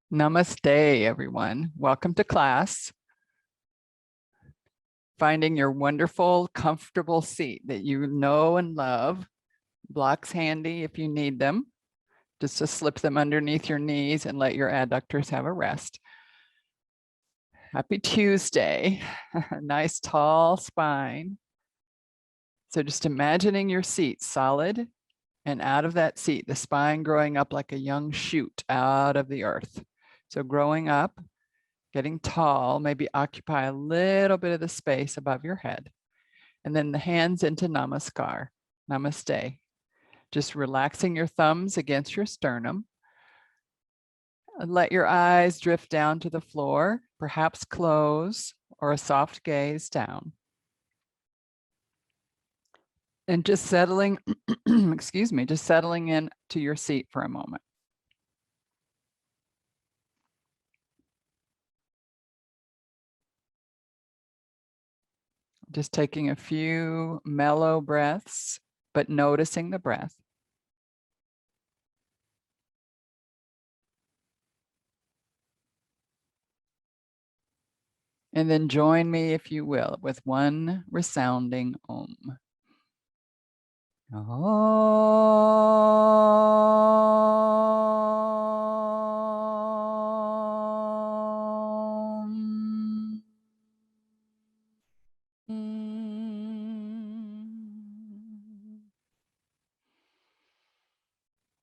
Namaste, everyone. Welcome to class. Finding your wonderful, comfortable seat that you know and love. Blocks handy if you need them. Just to slip them underneath your knees and let your adductors have a rest. Happy Tuesday. Nice tall spine. So just imagining your seat solid, and out of that seat, the spine growing up like a young shoot out of the earth. So growing up, getting tall, maybe occupy a little bit of the space above your head. And then the hands into namaskar, namaste. Just relaxing your thumbs against your sternum. And let your eyes drift down to the floor, perhaps close or a soft gaze down. And just settling, excuse me, just settling in to your seat for a moment. Just taking a few mellow breaths, but noticing the breath. And then join me, if you will, with one resounding Om. Om.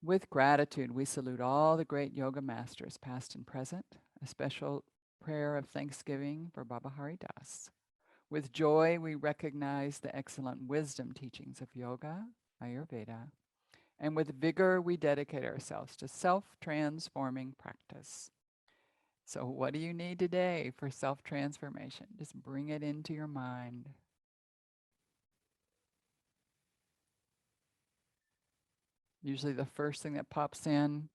With gratitude, we salute all the great yoga masters, past and present. A special prayer of thanksgiving for Baba Hari Das. With joy, we recognize the excellent wisdom teachings of yoga, Ayurveda. And with vigor, we dedicate ourselves to self-transforming practice. So what do you need today for self-transformation? Just bring it into your mind. Usually the first thing that pops in.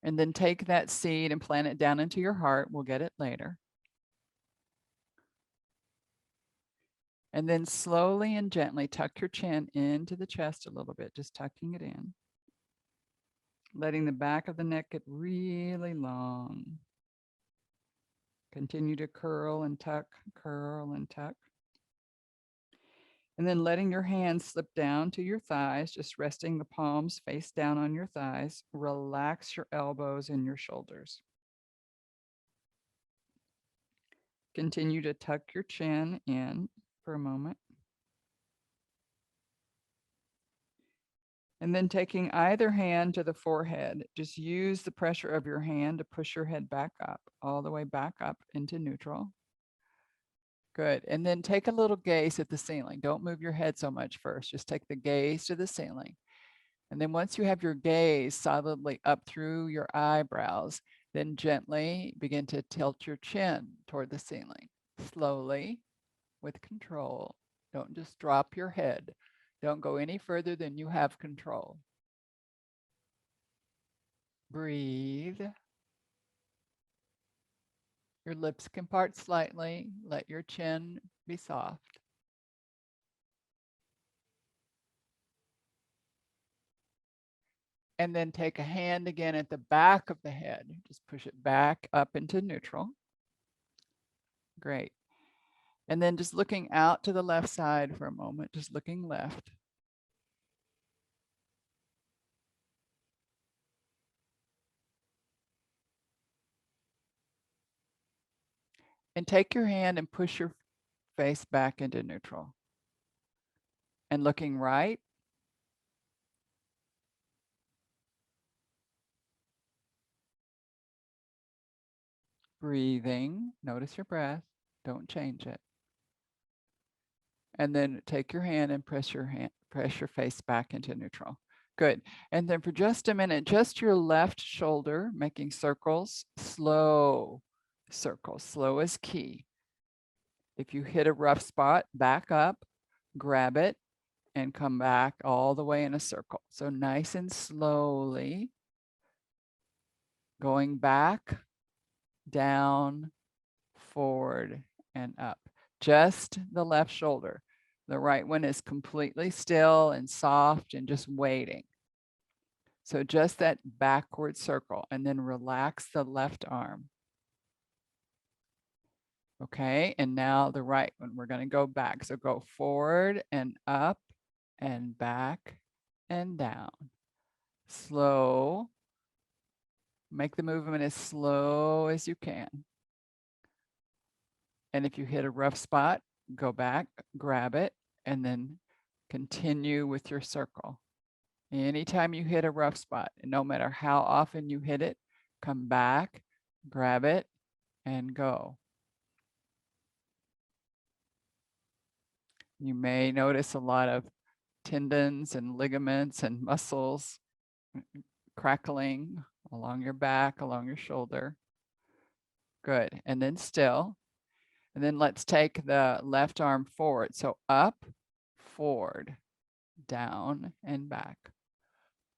And then take that seed and plant it down into your heart. We'll get it later. And then slowly and gently tuck your chin into the chest a little bit, just tucking it in. Letting the back of the neck get really long. Continue to curl and tuck, curl and tuck. And then letting your hands slip down to your thighs, just resting the palms face down on your thighs. Relax your elbows and your shoulders. Continue to tuck your chin in for a moment. And then taking either hand to the forehead, just use the pressure of your hand to push your head back up, all the way back up into neutral. Good. And then take a little gaze at the ceiling. Don't move your head so much first. Just take the gaze to the ceiling. And then once you have your gaze solidly up through your eyebrows, then gently begin to tilt your chin toward the ceiling. Slowly, with control. Don't just drop your head. Don't go any further than you have control. Breathe. Your lips can part slightly. Let your chin be soft. And then take a hand again at the back of the head. Just push it back up into neutral. Great. And then just looking out to the left side for a moment, just looking left. And take your hand and push your face back into neutral. And looking right. Breathing. Notice your breath. Don't change it. And then take your hand and press your face back into neutral. Good. And then for just a minute, just your left shoulder, making circles, slow circles. Slow is key. If you hit a rough spot, back up, grab it, and come back all the way in a circle. So nice and slowly going back, down, forward, and up. Just the left shoulder. The right one is completely still and soft and just waiting. So just that backward circle, and then relax the left arm. Okay, and now the right one, we're going to go back. So go forward and up and back and down. Slow. Make the movement as slow as you can. And if you hit a rough spot, go back, grab it, and then continue with your circle. Anytime you hit a rough spot, and no matter how often you hit it, come back, grab it, and go. You may notice a lot of tendons and ligaments and muscles crackling along your back, along your shoulder. Good, and then still. And then let's take the left arm forward. So up, forward, down and back,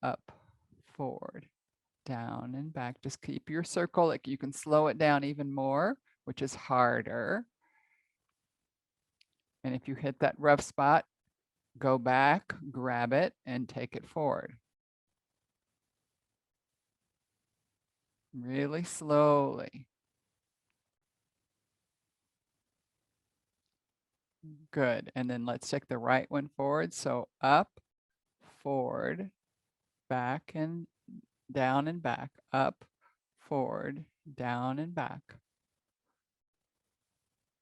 up, forward, down and back. Just keep your circle. Like you can slow it down even more, which is harder. And if you hit that rough spot, go back, grab it, and take it forward. Really slowly. Good. And then let's take the right one forward. So up, forward, back and down and back, up, forward, down and back.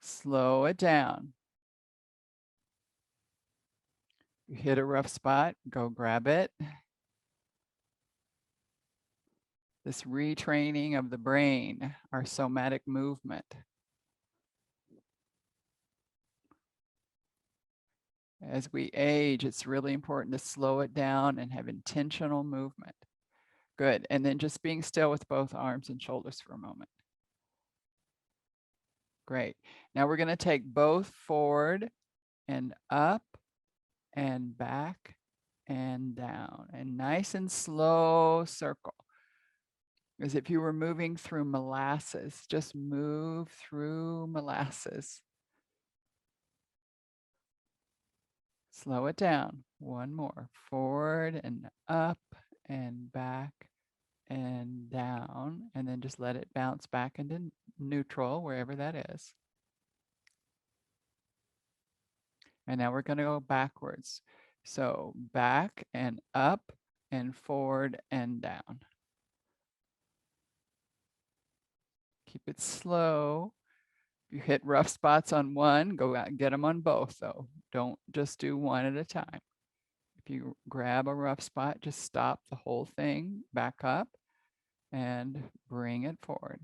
Slow it down. You hit a rough spot, go grab it. This retraining of the brain, our somatic movement. As we age, it's really important to slow it down and have intentional movement. Good. And then just being still with both arms and shoulders for a moment. Great. Now we're going to take both forward and up and back and down, and nice and slow circle. As if you were moving through molasses. Just move through molasses. Slow it down. One more. Forward and up and back and down. And then just let it bounce back into neutral, wherever that is. And now we're going to go backwards. So back and up and forward and down. Keep it slow. If you hit rough spots on one, go out and get them on both though. Don't just do one at a time. If you grab a rough spot, just stop the whole thing, back up and bring it forward.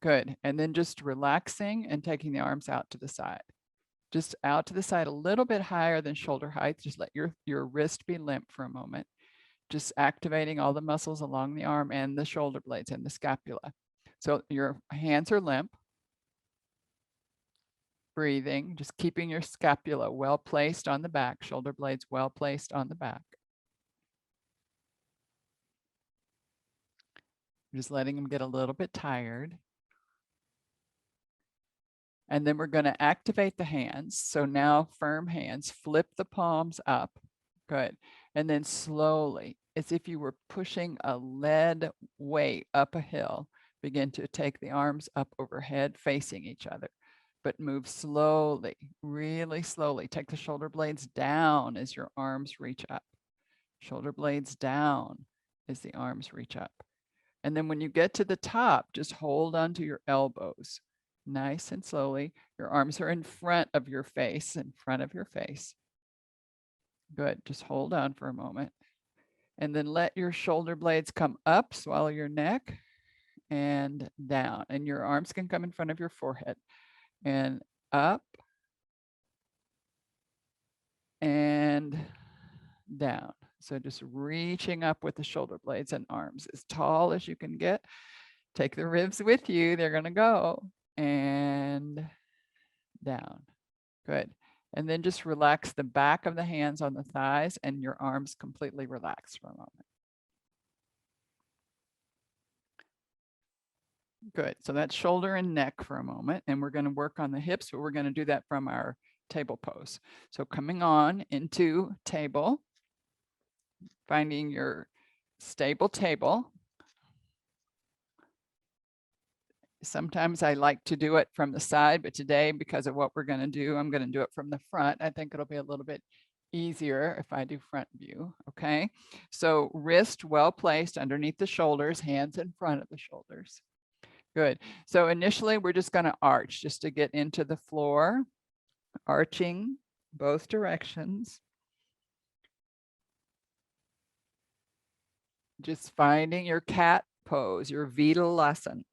Good, and then just relaxing and taking the arms out to the side. Just out to the side a little bit higher than shoulder height. Just let your wrist be limp for a moment. Just activating all the muscles along the arm and the shoulder blades and the scapula. So your hands are limp. Breathing, just keeping your scapula well placed on the back, shoulder blades well placed on the back. Just letting them get a little bit tired. And then we're going to activate the hands. So now firm hands, flip the palms up. Good. And then slowly, as if you were pushing a lead weight up a hill, begin to take the arms up overhead facing each other. But move slowly, really slowly. Take the shoulder blades down as your arms reach up. Shoulder blades down as the arms reach up. And then when you get to the top, just hold onto your elbows. Nice and slowly. Your arms are in front of your face, in front of your face. Good, just hold on for a moment. And then let your shoulder blades come up, swallow your neck, and down. And your arms can come in front of your forehead. And up and down. So just reaching up with the shoulder blades and arms as tall as you can get. Take the ribs with you. They're going to go. And down. Good. And then just relax the back of the hands on the thighs and your arms completely relax for a moment. Good. So that's shoulder and neck for a moment. And we're going to work on the hips, but we're going to do that from our table pose. So coming on into table, finding your stable table. Sometimes I like to do it from the side, but today, because of what we're going to do, I'm going to do it from the front. I think it'll be a little bit easier if I do front view. Okay. So wrist well placed underneath the shoulders, hands in front of the shoulders. Good. So initially, we're just going to arch just to get into the floor, arching both directions. Just finding your cat pose, your Vidalasana.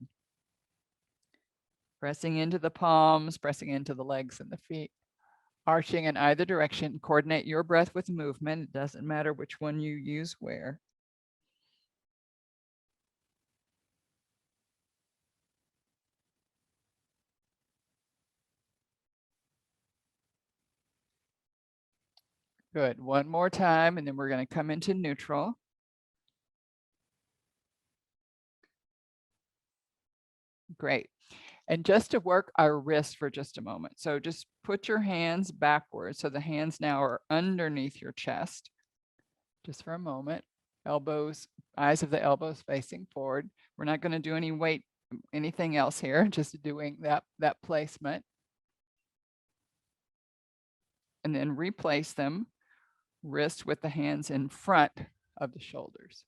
Pressing into the palms, pressing into the legs and the feet. Arching in either direction. Coordinate your breath with movement. It doesn't matter which one you use where. Good. One more time, and then we're going to come into neutral. Great. And just to work our wrist for just a moment. So just put your hands backwards. So the hands now are underneath your chest. Just for a moment. Elbows, eyes of the elbows facing forward. We're not going to do any weight, anything else here, just doing that placement. And then replace them, wrist with the hands in front of the shoulders.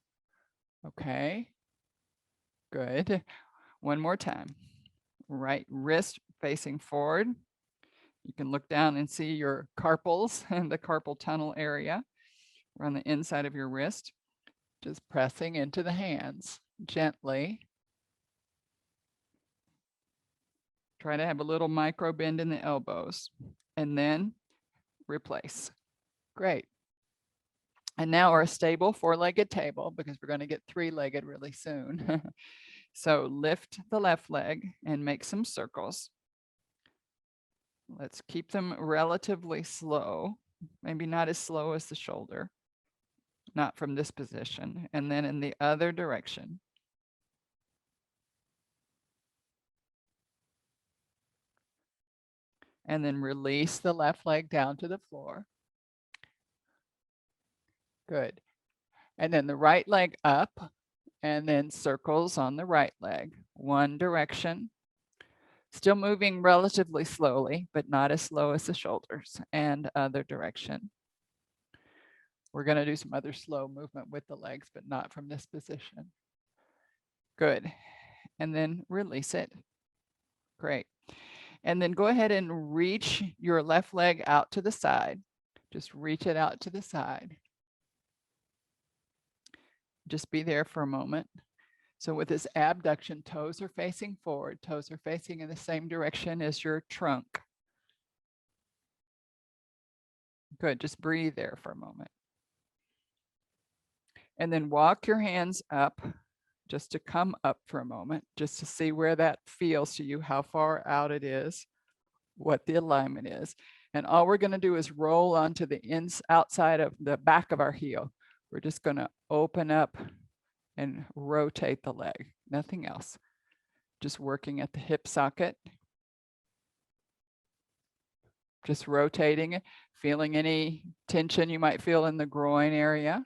Okay, good. One more time. Right wrist facing forward. You can look down and see your carpals and the carpal tunnel area. We're on the inside of your wrist. Just pressing into the hands gently. Try to have a little micro bend in the elbows and then replace. Great. And now our stable four-legged table, because we're going to get three-legged really soon. So lift the left leg and make some circles. Let's keep them relatively slow, maybe not as slow as the shoulder, not from this position, and then in the other direction. And then release the left leg down to the floor. Good. And then the right leg up, and then circles on the right leg, one direction. Still moving relatively slowly, but not as slow as the shoulders, and other direction. We're going to do some other slow movement with the legs, but not from this position. Good. And then release it. Great. And then go ahead and reach your left leg out to the side. Just reach it out to the side. Just be there for a moment. So with this abduction, toes are facing forward. Toes are facing in the same direction as your trunk. Good. Just breathe there for a moment. And then walk your hands up, just to come up for a moment, just to see where that feels to you, how far out it is, what the alignment is. And all we're going to do is roll onto the outside of the back of our heel. We're just going to open up and rotate the leg, nothing else. Just working at the hip socket. Just rotating it, feeling any tension you might feel in the groin area.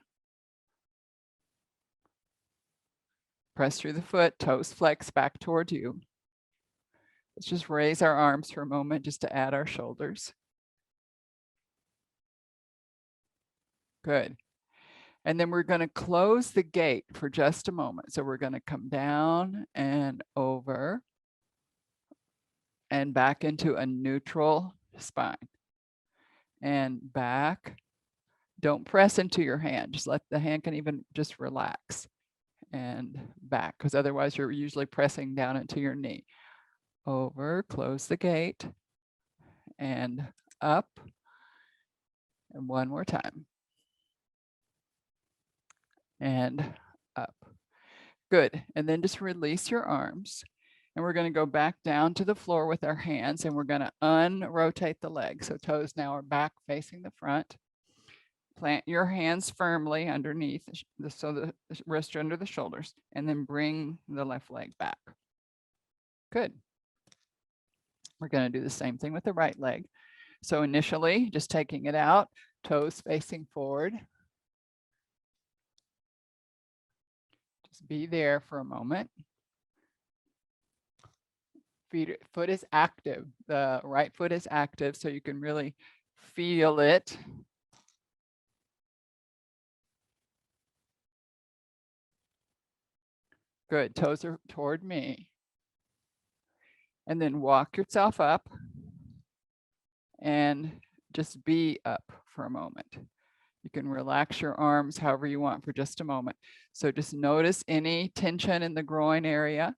Press through the foot, toes flex back toward you. Let's just raise our arms for a moment just to add our shoulders. Good. And then we're going to close the gate for just a moment. So we're going to come down and over and back into a neutral spine. And back. Don't press into your hand. Just let the hand can even just relax. And back, because otherwise you're usually pressing down into your knee. Over, close the gate, and up. And one more time. And up. Good. And then just release your arms. And we're going to go back down to the floor with our hands, and we're going to unrotate the legs. So toes now are back facing the front. Plant your hands firmly underneath, so the wrist under the shoulders, and then bring the left leg back. Good. We're going to do the same thing with the right leg. So initially, just taking it out, toes facing forward. Just be there for a moment. Foot is active. The right foot is active, so you can really feel it. Good, toes are toward me. And then walk yourself up and just be up for a moment. You can relax your arms however you want for just a moment. So just notice any tension in the groin area,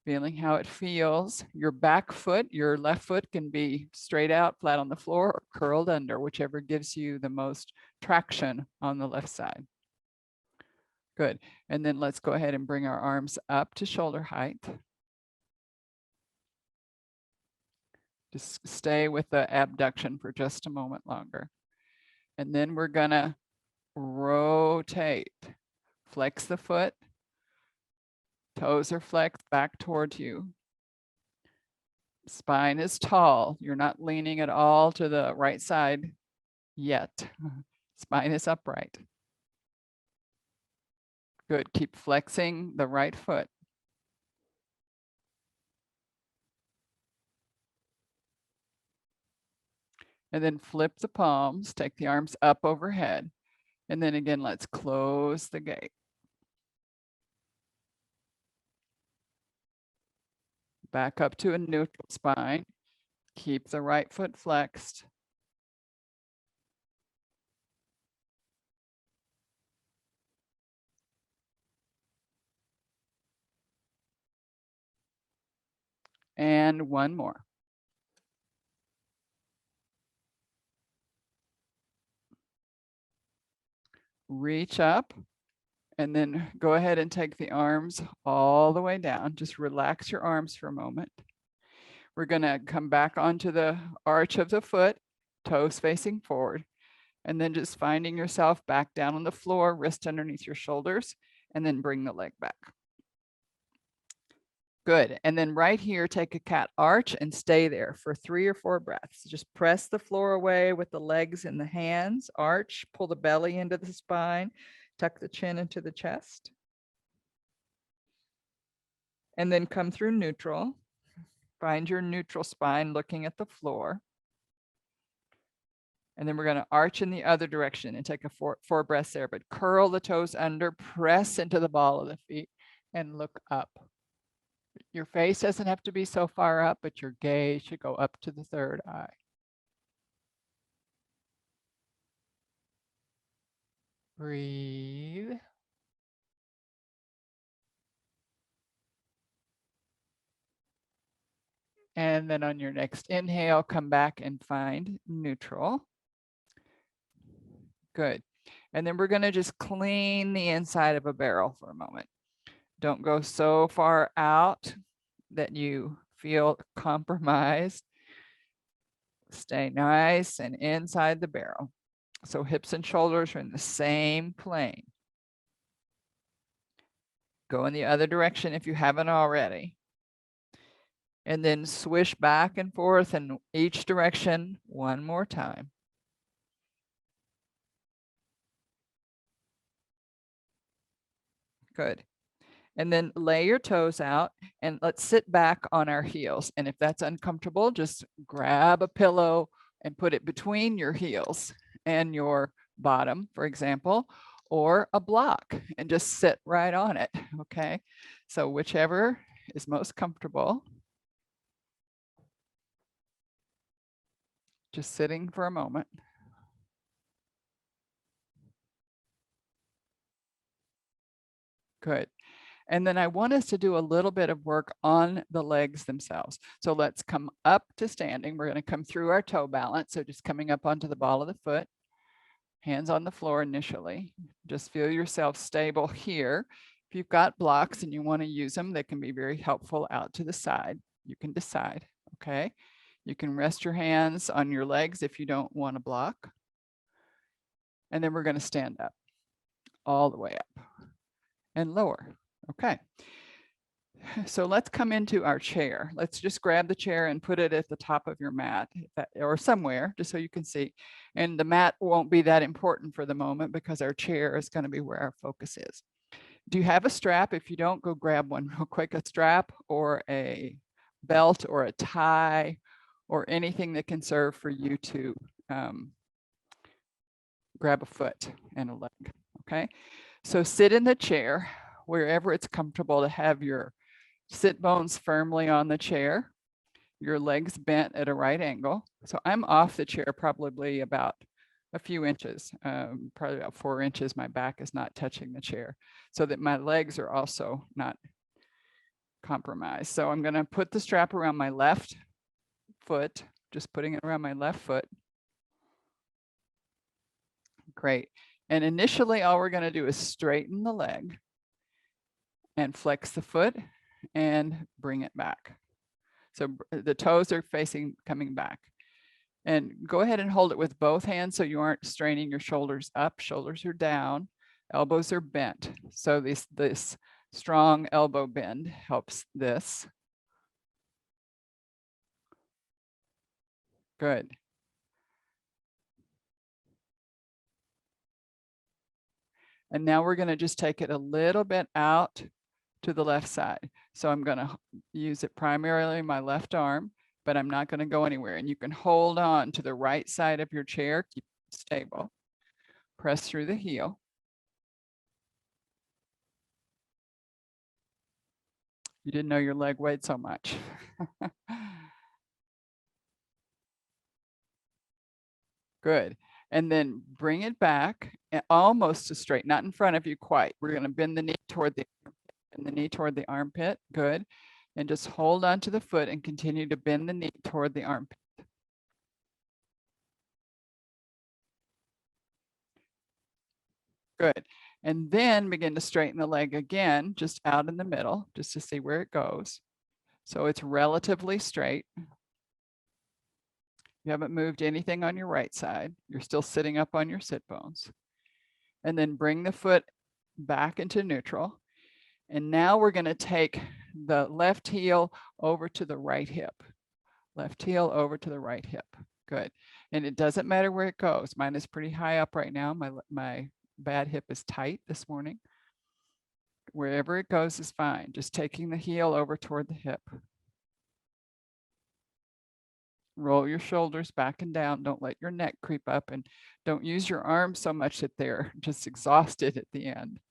feeling how it feels. Your back foot, your left foot can be straight out, flat on the floor, or curled under, whichever gives you the most traction on the left side. Good. And then let's go ahead and bring our arms up to shoulder height. Just stay with the abduction for just a moment longer. And then we're gonna rotate. Flex the foot. Toes are flexed back towards you. Spine is tall. You're not leaning at all to the right side yet. Spine is upright. Good. Keep flexing the right foot. And then flip the palms, take the arms up overhead. And then again, let's close the gate. Back up to a neutral spine. Keep the right foot flexed. And one more. Reach up and then go ahead and take the arms all the way down. Just relax your arms for a moment. We're going to come back onto the arch of the foot, toes facing forward, and then just finding yourself back down on the floor, wrist underneath your shoulders, and then bring the leg back. Good. And then right here, take a cat arch and stay there for 3 or 4 breaths. Just press the floor away with the legs and the hands, arch, pull the belly into the spine, tuck the chin into the chest. And then come through neutral. Find your neutral spine looking at the floor. And then we're going to arch in the other direction and take a 4 breaths there, but curl the toes under, press into the ball of the feet and look up. Your face doesn't have to be so far up, but your gaze should go up to the third eye. Breathe. And then on your next inhale, come back and find neutral. Good. And then we're going to just clean the inside of a barrel for a moment. Don't go so far out that you feel compromised. Stay nice and inside the barrel. So hips and shoulders are in the same plane. Go in the other direction if you haven't already. And then swish back and forth in each direction one more time. Good. And then lay your toes out and let's sit back on our heels. And if that's uncomfortable, just grab a pillow and put it between your heels and your bottom, for example, or a block and just sit right on it. Okay. So whichever is most comfortable. Just sitting for a moment. Good. And then I want us to do a little bit of work on the legs themselves. So let's come up to standing. We're going to come through our toe balance. So just coming up onto the ball of the foot, hands on the floor initially. Just feel yourself stable here. If you've got blocks and you want to use them, they can be very helpful out to the side. You can decide, okay? You can rest your hands on your legs if you don't want to block. And then we're going to stand up all the way up and lower. Okay. So let's come into our chair. Let's just grab the chair and put it at the top of your mat or somewhere, just so you can see. And the mat won't be that important for the moment because our chair is going to be where our focus is. Do you have a strap? If you don't, go grab one real quick, a strap or a belt or a tie or anything that can serve for you to grab a foot and a leg, okay? So sit in the chair wherever it's comfortable to have your sit bones firmly on the chair, your legs bent at a right angle. So I'm off the chair probably about a few inches, probably about 4 inches. My back is not touching the chair so that my legs are also not compromised. So I'm going to put the strap around my left foot, just putting it around my left foot. Great. And initially, all we're going to do is straighten the leg and flex the foot and bring it back. So the toes are coming back. And go ahead and hold it with both hands so you aren't straining your shoulders up. Shoulders are down, elbows are bent. So this strong elbow bend helps this. Good. And now we're going to just take it a little bit out to the left side. So I'm going to use it primarily my left arm, but I'm not going to go anywhere. And you can hold on to the right side of your chair, keep it stable. Press through the heel. You didn't know your leg weighed so much. Good. And then bring it back almost to straight, not in front of you quite. We're going to bend the knee toward the armpit. Good. And just hold on to the foot and continue to bend the knee toward the armpit. Good. And then begin to straighten the leg again, just out in the middle, just to see where it goes. So it's relatively straight. You haven't moved anything on your right side. You're still sitting up on your sit bones. And then bring the foot back into neutral. And now we're going to take the left heel over to the right hip. Left heel over to the right hip. Good. And it doesn't matter where it goes. Mine is pretty high up right now. My bad hip is tight this morning. Wherever it goes is fine. Just taking the heel over toward the hip. Roll your shoulders back and down. Don't let your neck creep up, and don't use your arms so much that they're just exhausted at the end.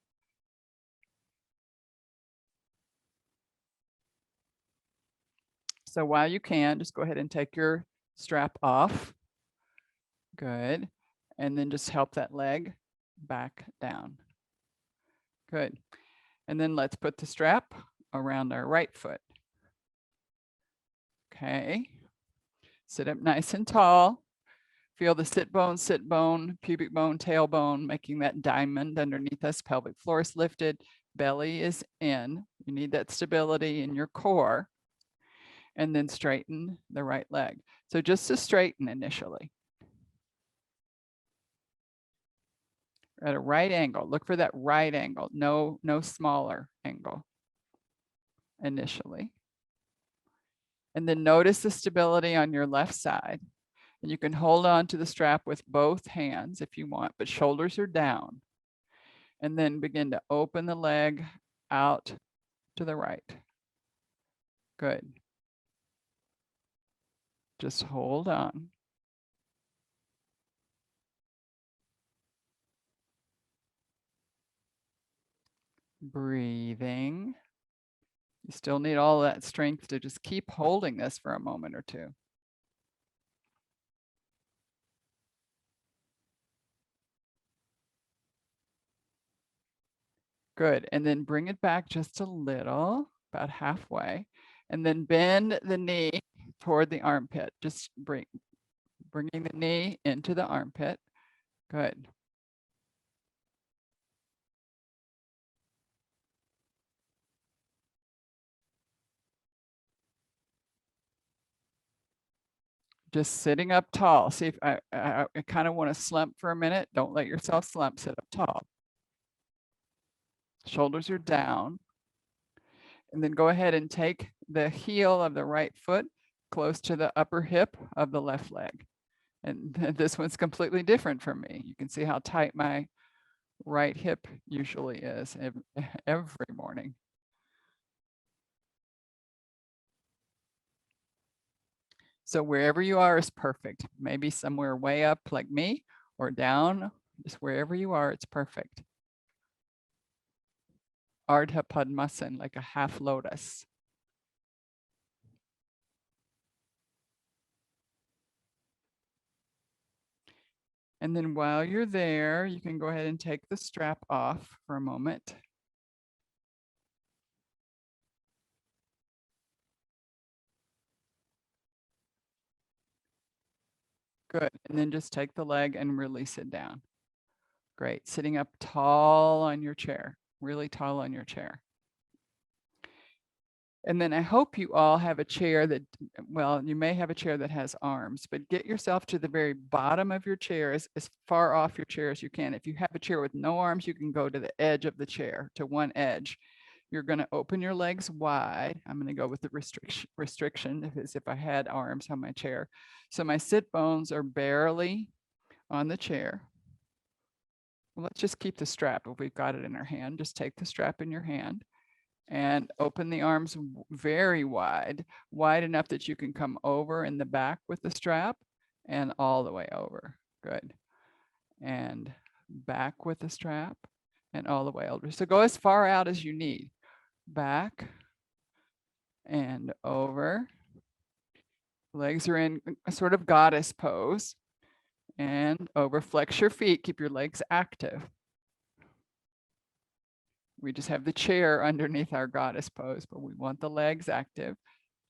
So while you can, just go ahead and take your strap off. Good. And then just help that leg back down. Good. And then let's put the strap around our right foot. Okay. Sit up nice and tall. Feel the sit bone, pubic bone, tailbone, making that diamond underneath us. Pelvic floor is lifted, belly is in. You need that stability in your core. And then straighten the right leg. So just to straighten initially. At a right angle, look for that right angle, no smaller angle initially. And then notice the stability on your left side. And you can hold on to the strap with both hands if you want, but shoulders are down. And then begin to open the leg out to the right. Good. Just hold on. Breathing. You still need all that strength to just keep holding this for a moment or two. Good. And then bring it back just a little, about halfway. And then bend the knee toward the armpit. Just bringing the knee into the armpit. Good. Just sitting up tall. See if I kind of want to slump for a minute. Don't let yourself slump. Sit up tall. Shoulders are down. And then go ahead and take the heel of the right foot close to the upper hip of the left leg. And this one's completely different from me. You can see how tight my right hip usually is every morning. So wherever you are is perfect. Maybe somewhere way up like me or down, just wherever you are, it's perfect. Ardha Padmasana, like a half lotus. And then while you're there, you can go ahead and take the strap off for a moment. Good. And then just take the leg and release it down. Great. Sitting up tall on your chair, really tall on your chair. And then I hope you all have a chair that, well, you may have a chair that has arms, but get yourself to the very bottom of your chair, as far off your chair as you can. If you have a chair with no arms, you can go to the edge of the chair, to one edge. You're going to open your legs wide. I'm going to go with the restriction as if I had arms on my chair. So my sit bones are barely on the chair. Well, let's just keep the strap if we've got it in our hand. Just take the strap in your hand and open the arms very wide, wide enough that you can come over in the back with the strap and all the way over. Good. And back with the strap and all the way over. So go as far out as you need. Back and over. Legs are in a sort of goddess pose. And over. Flex your feet. Keep your legs active. We just have the chair underneath our goddess pose, but we want the legs active.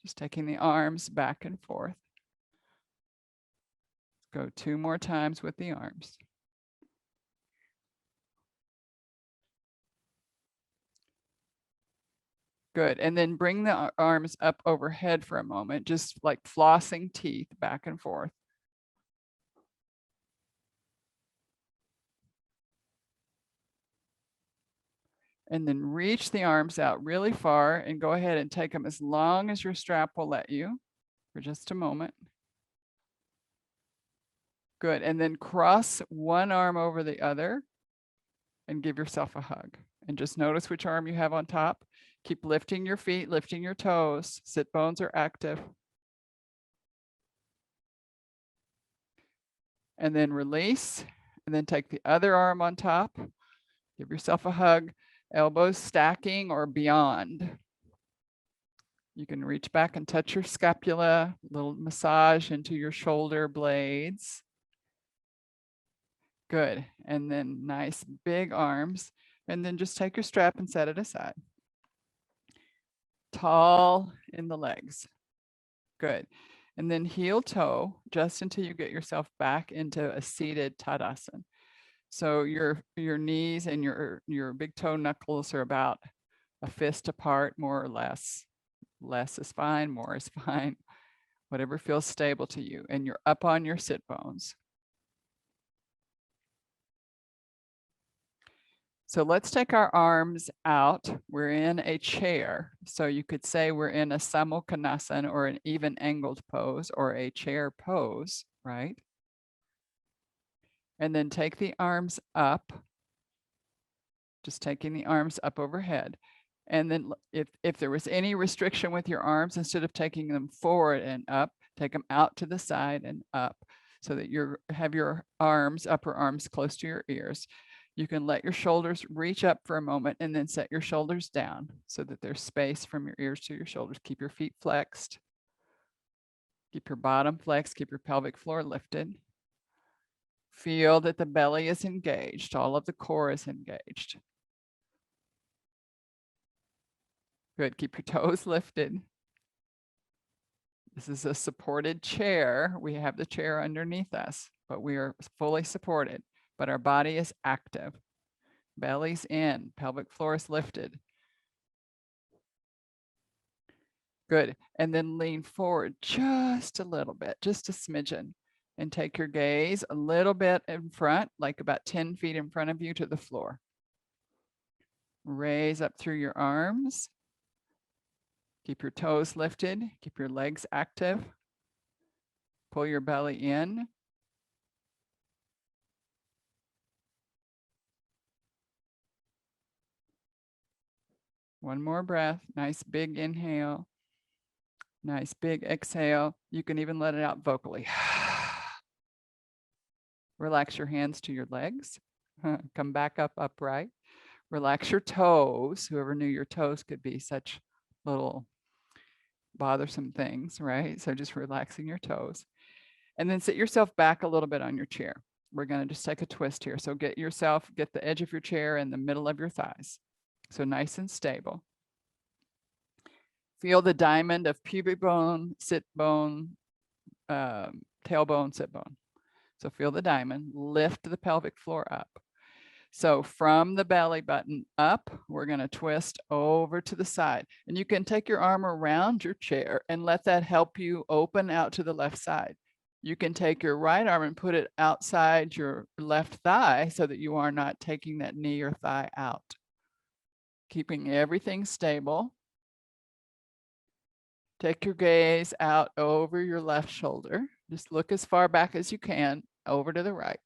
Just taking the arms back and forth. Let's go 2 more times with the arms. Good. And then bring the arms up overhead for a moment, just like flossing teeth back and forth. And then reach the arms out really far and go ahead and take them as long as your strap will let you for just a moment. Good. And then cross one arm over the other and give yourself a hug. And just notice which arm you have on top. Keep lifting your feet, lifting your toes. Sit bones are active. And then release. And then take the other arm on top. Give yourself a hug. Elbows stacking or beyond. You can reach back and touch your scapula, a little massage into your shoulder blades. Good. And then nice big arms. And then just take your strap and set it aside. Tall in the legs. Good. And then heel toe just until you get yourself back into a seated Tadasana. So your knees and your big toe knuckles are about a fist apart, more or less. Less is fine, more is fine. Whatever feels stable to you. And you're up on your sit bones. So let's take our arms out. We're in a chair. So you could say we're in a Samukhanasana or an even angled pose or a chair pose, right? And then take the arms up, just taking the arms up overhead. And then if there was any restriction with your arms, instead of taking them forward and up, take them out to the side and up so that you have your arms, upper arms close to your ears. You can let your shoulders reach up for a moment and then set your shoulders down so that there's space from your ears to your shoulders. Keep your feet flexed. Keep your bottom flexed. Keep your pelvic floor lifted. Feel that the belly is engaged. All of the core is engaged. Good. Keep your toes lifted. This is a supported chair. We have the chair underneath us, but we are fully supported. But our body is active. Belly's in, pelvic floor is lifted. Good. And then lean forward just a little bit, just a smidgen, and take your gaze a little bit in front, like about 10 feet in front of you to the floor. Raise up through your arms Keep your toes lifted, keep your legs active. Pull your belly in. One more breath, nice big inhale. Nice big exhale. You can even let it out vocally. Relax your hands to your legs. Come back up upright. Relax your toes. Whoever knew your toes could be such little bothersome things, right? So just relaxing your toes. And then sit yourself back a little bit on your chair. We're going to just take a twist here. So get the edge of your chair in the middle of your thighs. So nice and stable. Feel the diamond of pubic bone, sit bone, tailbone, sit bone. So feel the diamond, lift the pelvic floor up. So from the belly button up, we're going to twist over to the side. And you can take your arm around your chair and let that help you open out to the left side. You can take your right arm and put it outside your left thigh so that you are not taking that knee or thigh out. Keeping everything stable. Take your gaze out over your left shoulder. Just look as far back as you can over to the right.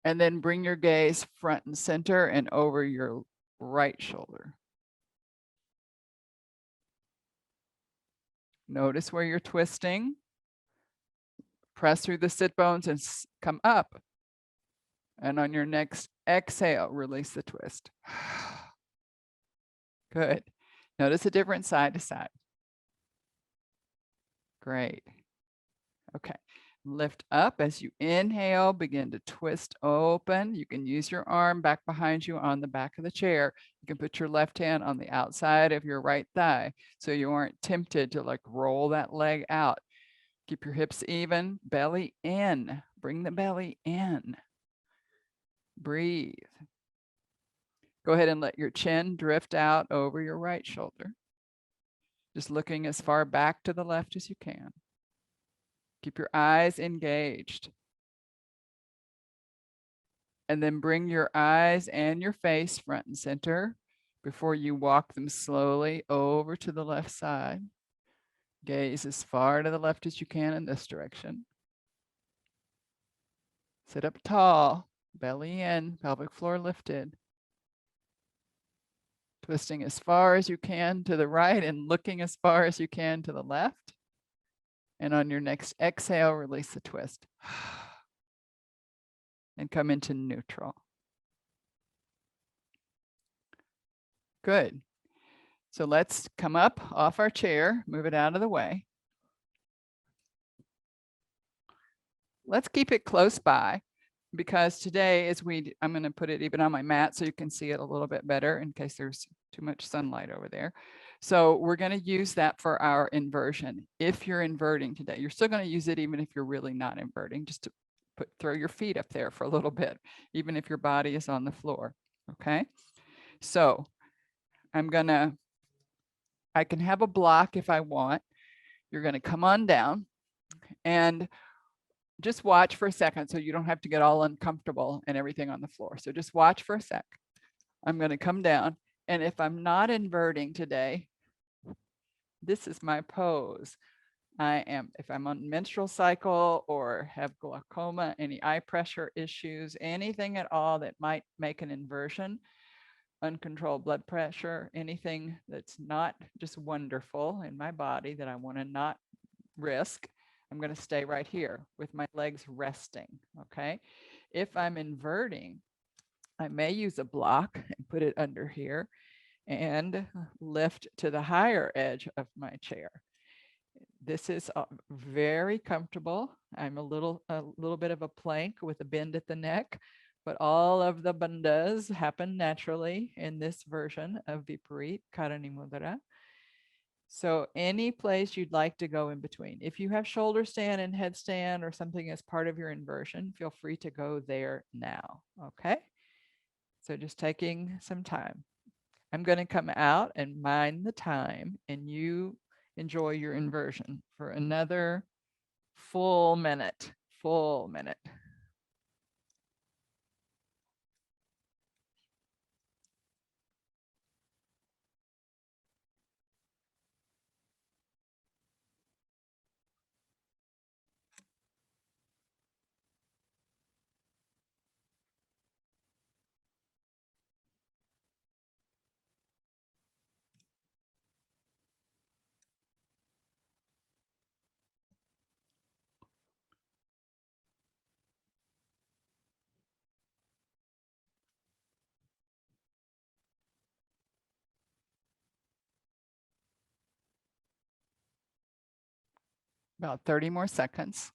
And then bring your gaze front and center and over your right shoulder. Notice where you're twisting. Press through the sit bones and come up. And on your next exhale, release the twist. Good. Notice a different side to side. Great. Okay. Lift up as you inhale, begin to twist open. You can use your arm back behind you on the back of the chair. You can put your left hand on the outside of your right thigh so you aren't tempted to like roll that leg out. Keep your hips even, belly in. Bring the belly in. Breathe. Go ahead and let your chin drift out over your right shoulder. Just looking as far back to the left as you can. Keep your eyes engaged. And then bring your eyes and your face front and center before you walk them slowly over to the left side. Gaze as far to the left as you can in this direction. Sit up tall, belly in, pelvic floor lifted. Twisting as far as you can to the right and looking as far as you can to the left. And on your next exhale, release the twist. And come into neutral. Good. So let's come up off our chair, move it out of the way. Let's keep it close by because today I'm going to put it even on my mat so you can see it a little bit better in case there's too much sunlight over there. So we're going to use that for our inversion. If you're inverting today, you're still going to use it even if you're really not inverting, just to throw your feet up there for a little bit, even if your body is on the floor. Okay. So I can have a block if I want. You're going to come on down and just watch for a second so you don't have to get all uncomfortable and everything on the floor. So just watch for a sec. I'm going to come down. And if I'm not inverting today, this is my pose. If I'm on menstrual cycle or have glaucoma, any eye pressure issues, anything at all that might make an inversion, uncontrolled blood pressure, anything that's not just wonderful in my body that I want to not risk, I'm going to stay right here with my legs resting. Okay. If I'm inverting, I may use a block and put it under here and lift to the higher edge of my chair. This is very comfortable. I'm a little bit of a plank with a bend at the neck, but all of the bandhas happen naturally in this version of Viparit Karani Mudra. So any place you'd like to go in between. If you have shoulder stand and headstand or something as part of your inversion, feel free to go there now. Okay. So just taking some time. I'm going to come out and mind the time and you enjoy your inversion for another full minute. About 30 more seconds.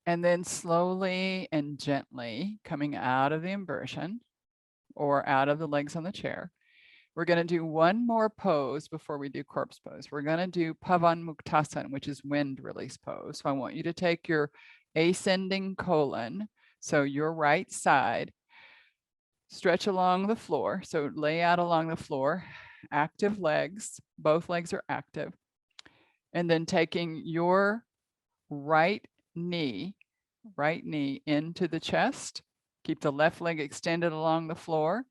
And then slowly and gently coming out of the inversion or out of the legs on the chair. We're going to do one more pose before we do corpse pose. We're going to do Pavan Muktasan, which is wind release pose. So I want you to take your ascending colon, so your right side, stretch along the floor. So lay out along the floor, active legs, both legs are active. And then taking your right knee into the chest. Keep the left leg extended along the floor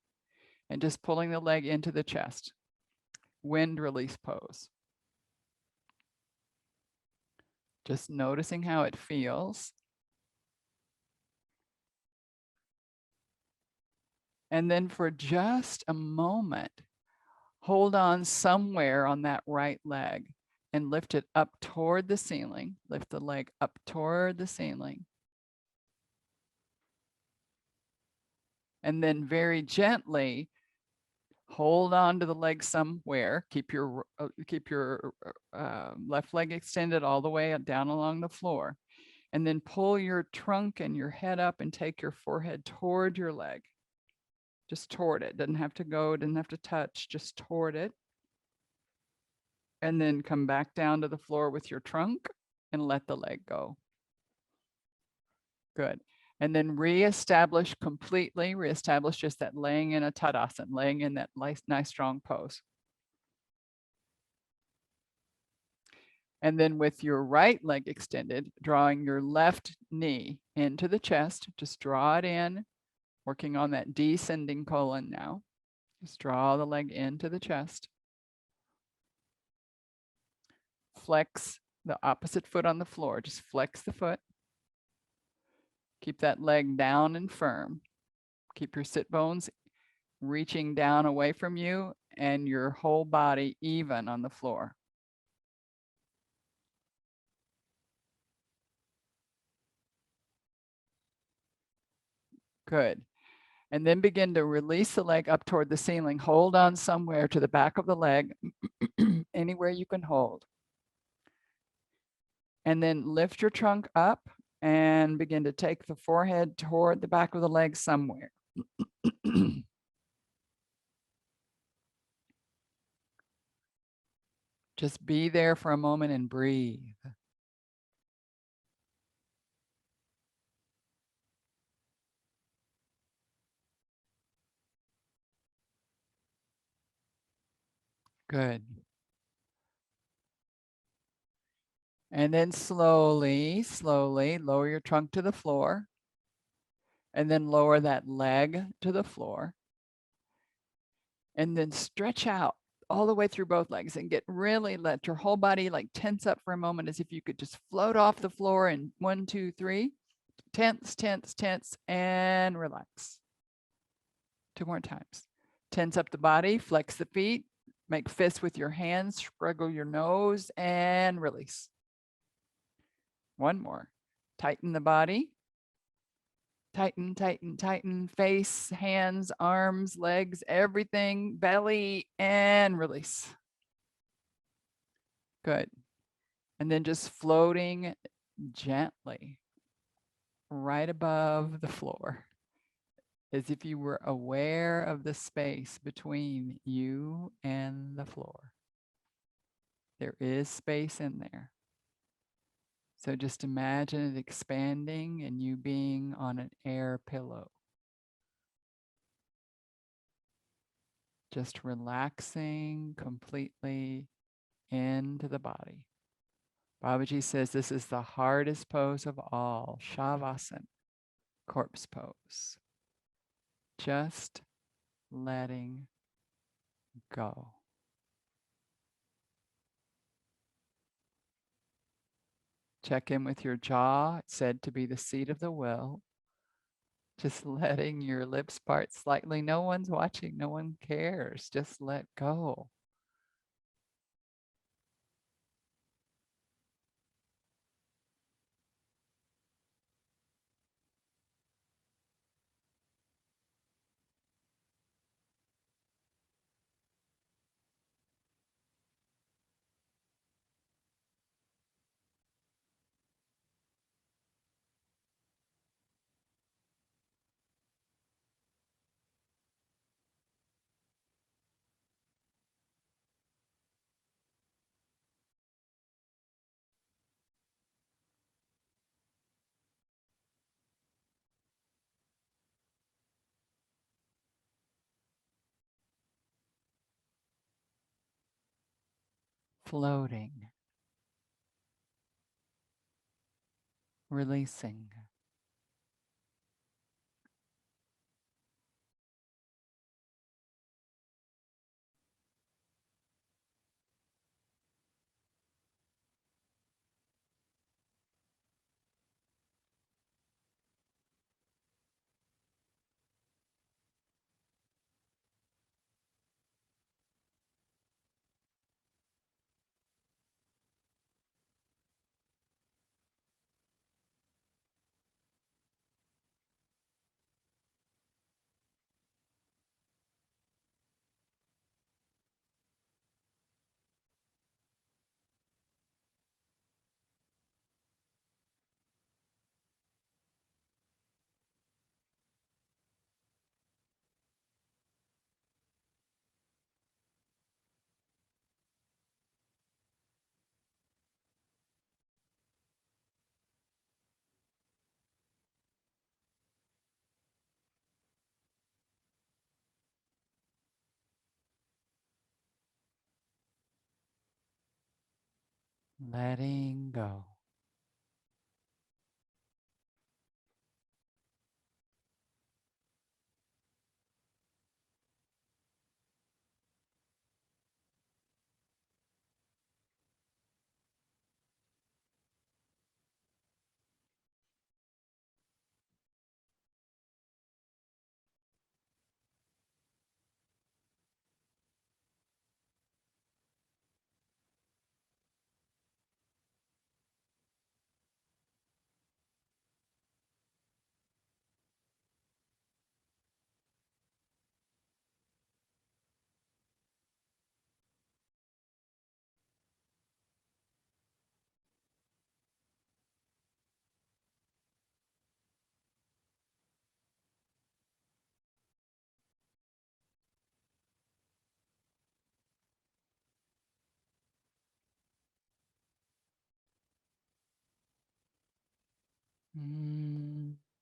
and just pulling the leg into the chest. Wind release pose. Just noticing how it feels. And then for just a moment, hold on somewhere on that right leg and lift it up toward the ceiling. Lift the leg up toward the ceiling. And then very gently hold on to the leg somewhere. Keep your left leg extended all the way down along the floor. And then pull your trunk and your head up and take your forehead toward your leg. Just toward it. Doesn't have to go, doesn't have to touch, just toward it. And then come back down to the floor with your trunk and let the leg go. Good. And then reestablish completely, reestablish just that laying in a Tadasana, laying in that nice strong pose. And then with your right leg extended, drawing your left knee into the chest, just draw it in, working on that descending colon now. Just draw the leg into the chest. Flex the opposite foot on the floor, just flex the foot. Keep that leg down and firm. Keep your sit bones reaching down away from you and your whole body even on the floor. Good. And then begin to release the leg up toward the ceiling. Hold on somewhere to the back of the leg, anywhere you can hold. And then lift your trunk up and begin to take the forehead toward the back of the leg somewhere. Just be there for a moment and breathe. Good. And then slowly, slowly lower your trunk to the floor. And then lower that leg to the floor. And then stretch out all the way through both legs and let your whole body like tense up for a moment as if you could just float off the floor in 1, 2, 3. Tense, tense, tense, and relax. 2 more times. Tense up the body, flex the feet, make fists with your hands, shruggle your nose, and release. 1 more. Tighten the body. Tighten, tighten, tighten, face, hands, arms, legs, everything, belly, and release. Good. And then just floating gently right above the floor, as if you were aware of the space between you and the floor. There is space in there. So just imagine it expanding and you being on an air pillow. Just relaxing completely into the body. Babaji says this is the hardest pose of all, Shavasana, corpse pose. Just letting go. Check in with your jaw. It's said to be the seat of the will. Just letting your lips part slightly. No one's watching, no one cares. Just let go. Floating, releasing. Letting go.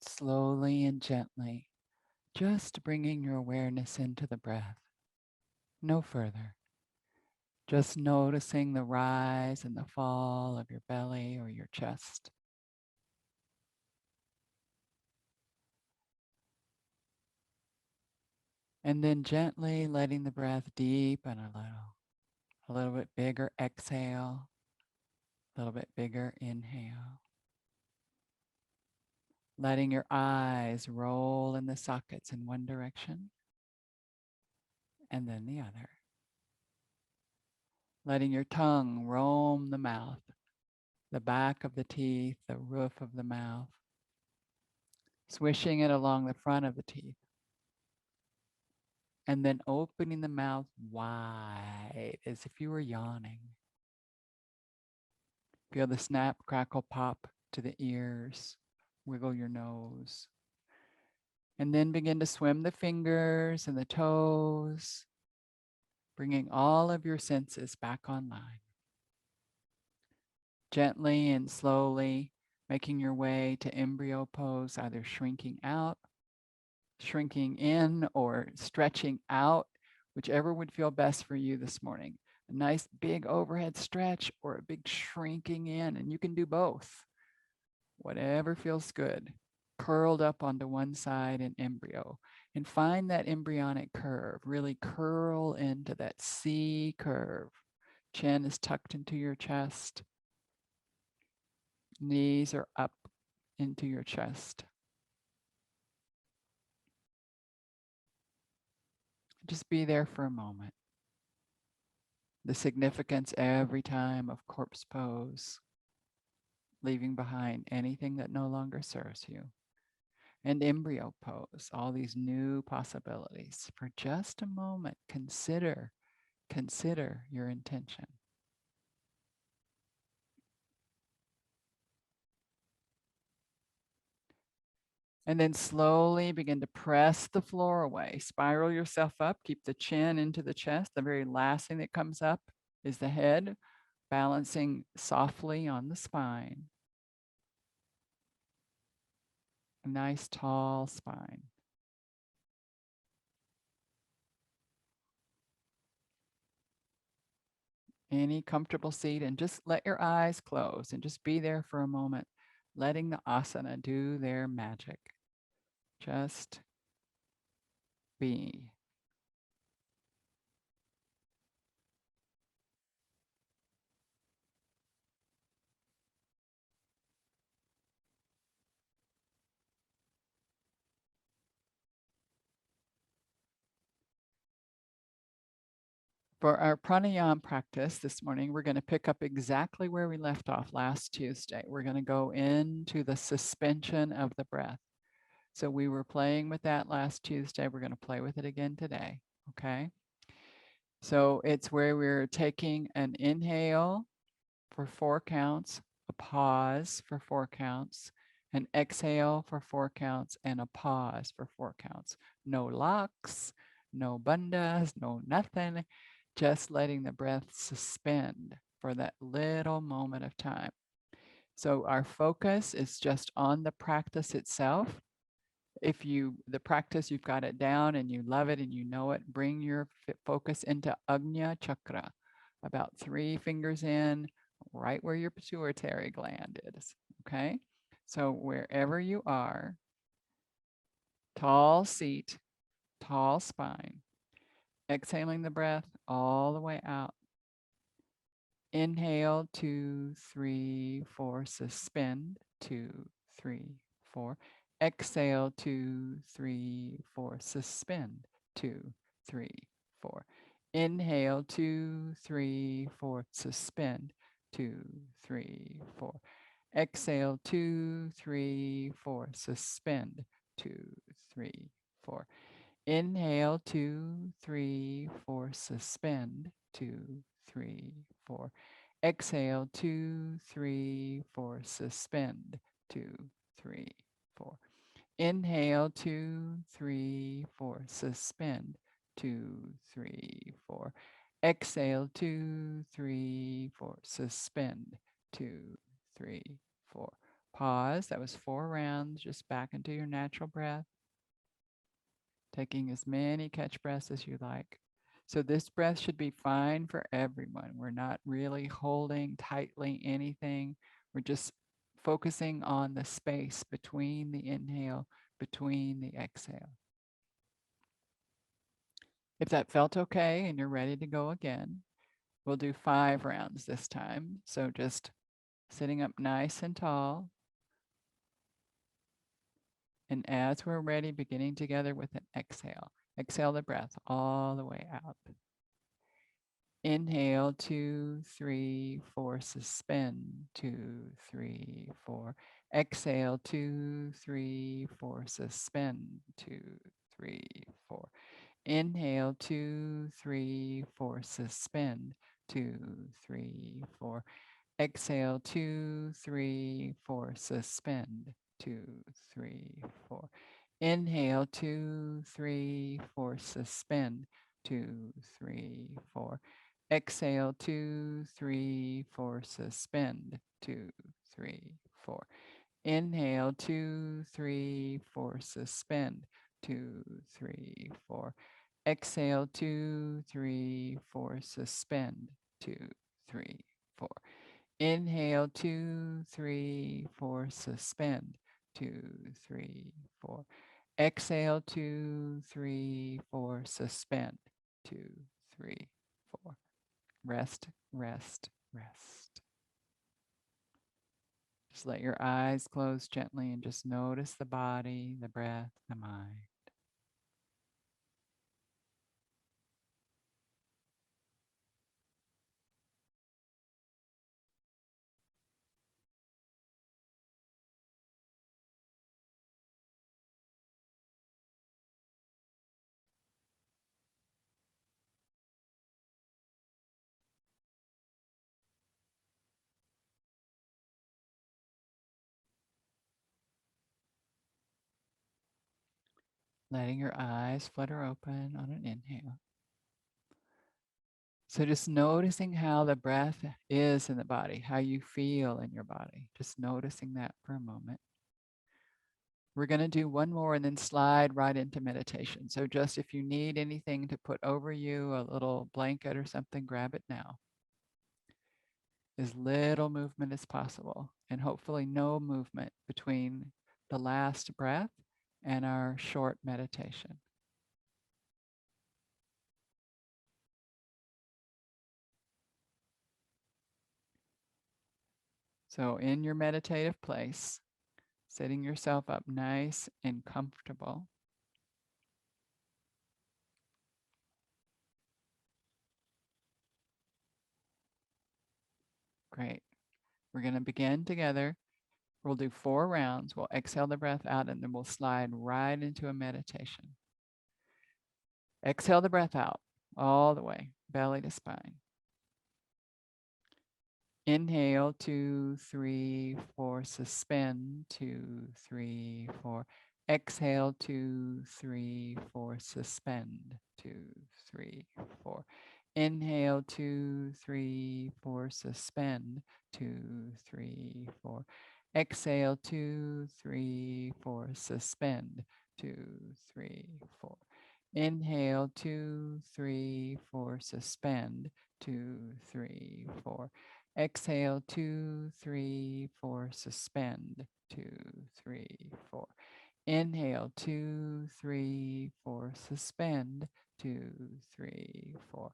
Slowly and gently, just bringing your awareness into the breath. No further. Just noticing the rise and the fall of your belly or your chest. And then gently letting the breath deepen a little bit bigger exhale, a little bit bigger inhale. Letting your eyes roll in the sockets in one direction and then the other. Letting your tongue roam the mouth, the back of the teeth, the roof of the mouth, swishing it along the front of the teeth, and then opening the mouth wide as if you were yawning. Feel the snap, crackle, pop to the ears. Wiggle your nose. And then begin to swim the fingers and the toes, bringing all of your senses back online. Gently and slowly making your way to embryo pose, either shrinking out, shrinking in, or stretching out, whichever would feel best for you this morning. A nice big overhead stretch or a big shrinking in, and you can do both. Whatever feels good. Curled up onto one side in embryo, and find that embryonic curve. Really curl into that C curve. Chin is tucked into your chest. Knees are up into your chest. Just be there for a moment. The significance every time of corpse pose, leaving behind anything that no longer serves you. And embryo pose, all these new possibilities. For just a moment, consider your intention. And then slowly begin to press the floor away. Spiral yourself up. Keep the chin into the chest. The very last thing that comes up is the head, balancing softly on the spine. A nice tall spine. Any comfortable seat, and just let your eyes close and just be there for a moment, letting the asana do their magic. Just be. For our pranayama practice this morning, we're going to pick up exactly where we left off last Tuesday. We're going to go into the suspension of the breath. So we were playing with that last Tuesday. We're going to play with it again today. Okay. So it's where we're taking an inhale for 4 counts, a pause for 4 counts, an exhale for 4 counts, and a pause for 4 counts. No locks, no bandhas, no nothing, just letting the breath suspend for that little moment of time. So our focus is just on the practice itself. If the practice, you've got it down and you love it and you know it, bring your focus into Agnya Chakra, about 3 fingers in, right where your pituitary gland is, okay? So wherever you are, tall seat, tall spine, exhaling the breath all the way out. Inhale, 2, 3, 4, suspend, 2, 3, 4. Exhale, 2, 3, 4, suspend, 2, 3, 4. Inhale, 2, 3, 4, suspend, 2, 3, 4. Exhale, 2, 3, 4, suspend, 2, 3, 4. Inhale, 2, 3, 4, suspend, 2, 3, 4. Exhale, 2, 3, 4, suspend, 2, 3, 4. Inhale, 2, 3, 4, suspend, 2, 3, 4. Exhale, 2, 3, 4, suspend, 2, 3, 4. Pause. That was 4 rounds. Just back into your natural breath, taking as many catch breaths as you like. So this breath should be fine for everyone. We're not really holding tightly anything. We're just focusing on the space between the inhale, between the exhale. If that felt okay and you're ready to go again, we'll do 5 rounds this time. So just sitting up nice and tall. And as we're ready, beginning together with an exhale. Exhale the breath all the way out. Inhale, 2, 3, 4, suspend, 2, 3, 4. Exhale, 2, 3, 4, suspend, 2, 3, 4. Inhale, 2, 3, 4, suspend, 2, 3, 4. Exhale, 2, 3, 4, suspend, 2, 3, 4. Inhale, 2, 3, 4, suspend, 2, 3, 4. Exhale, 2, 3, 4, suspend, 2, 3, 4. Inhale, 2, 3, 4, suspend, 2, 3, 4. Exhale, 2, 3, 4, suspend, 2, 3, 4. Inhale, 2, 3, 4, suspend, 2, 3, 4. Exhale, 2, 3, 4, suspend, 2, 3, 4. Rest, rest, rest. Just let your eyes close gently and just notice the body, the breath, the mind. letting your eyes flutter open on an inhale. So just noticing how the breath is in the body, how you feel in your body. Just noticing that for a moment. We're going to do one more and then slide right into meditation. So just if you need anything to put over you, a little blanket or something, grab it now. As little movement as possible, and hopefully no movement between the last breath and our short meditation. So in your meditative place, setting yourself up nice and comfortable. Great. We're going to begin together. We'll do 4 rounds. We'll exhale the breath out and then we'll slide right into a meditation. Exhale the breath out all the way, belly to spine. Inhale, 2, 3, 4, suspend, 2, 3, 4. Exhale, 2, 3, 4, suspend, 2, 3, 4. Inhale, 2, 3, 4, suspend, 2, 3, 4. Exhale, 2, 3, 4, suspend, 2, 3, 4. Inhale, 2, 3, 4, suspend, 2, 3, 4. Exhale, 2, 3, 4, suspend, 2, 3, 4. Inhale, 2, 3, 4, suspend, 2, 3, 4.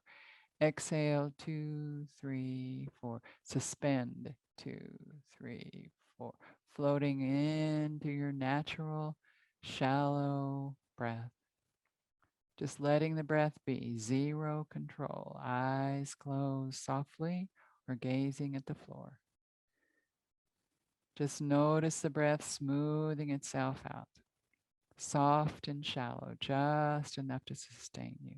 Exhale, 2, 3, 4, suspend, 2, 3, 4. Floating into your natural, shallow breath. Just letting the breath be, 0 control, eyes closed softly or gazing at the floor. Just notice the breath smoothing itself out, soft and shallow, just enough to sustain you.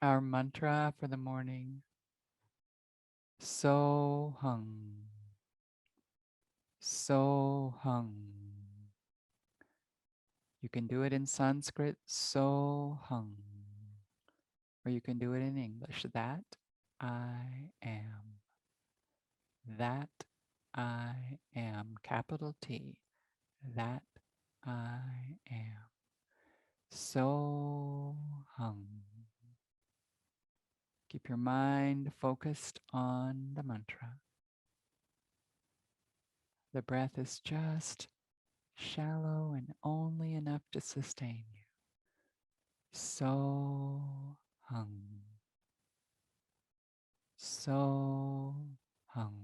Our mantra for the morning, SoHum, SoHum. You can do it in Sanskrit, SoHum, or you can do it in English, that I am. That I am, capital T, that I am. So hum. Keep your mind focused on the mantra. The breath is just shallow and only enough to sustain you. So hum. So hum.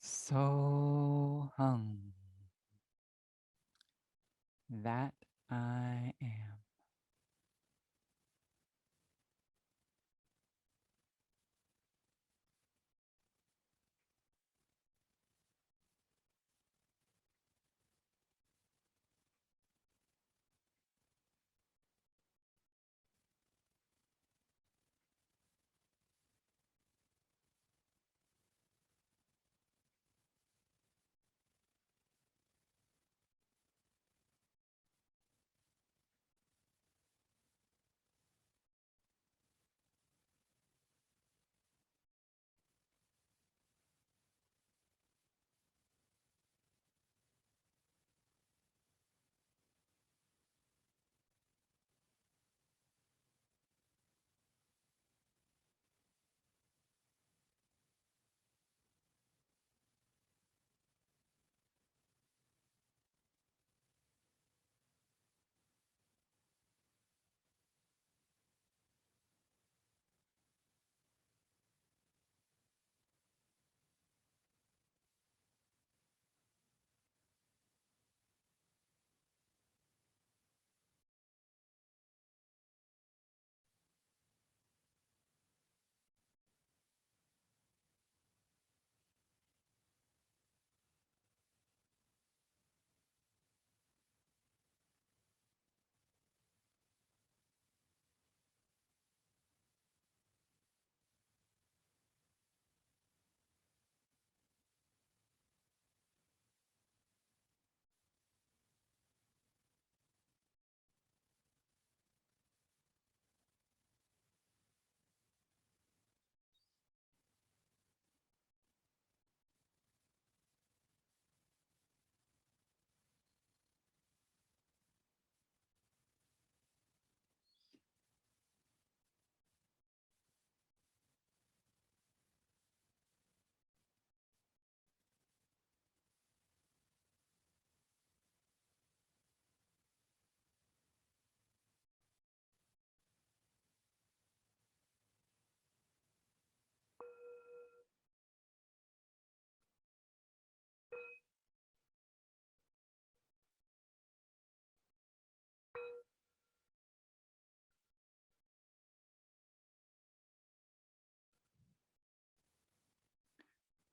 So hum. That I am.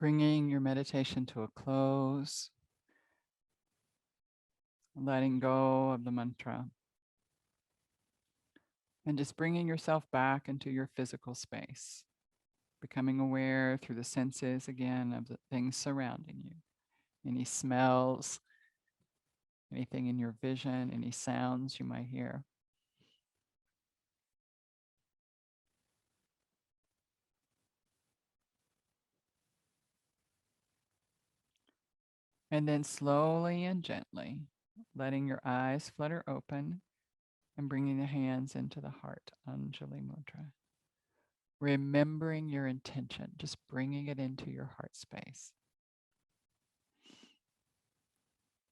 Bringing your meditation to a close, letting go of the mantra, and just bringing yourself back into your physical space, becoming aware through the senses again of the things surrounding you, any smells, anything in your vision, any sounds you might hear. And then slowly and gently, letting your eyes flutter open and bringing the hands into the heart, Anjali Mudra. Remembering your intention, just bringing it into your heart space.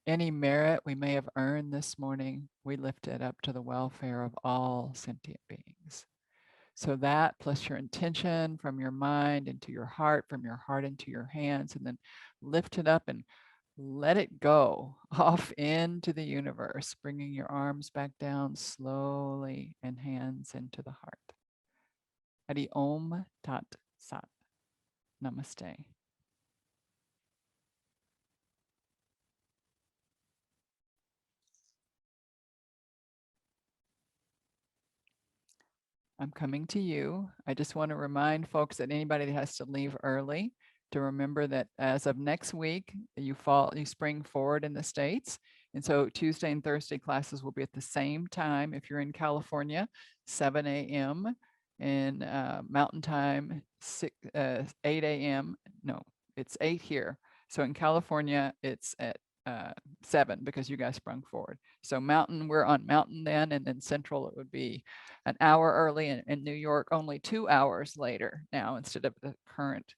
Any merit we may have earned this morning, we lift it up to the welfare of all sentient beings. So that plus your intention from your mind into your heart, from your heart into your hands, and then lift it up and let it go off into the universe, bringing your arms back down slowly and hands into the heart. Hari Om Tat Sat. Namaste. I'm coming to you. I just want to remind folks that anybody that has to leave early to remember that as of next week, you spring forward in the States. And so Tuesday and Thursday classes will be at the same time. If you're in California, 7 a.m. and Mountain Time, 8 a.m. No, it's 8 here. So in California, it's at 7 because you guys sprung forward. So Mountain, we're on Mountain then, and then Central, it would be an hour early, in New York, only 2 hours later now instead of the current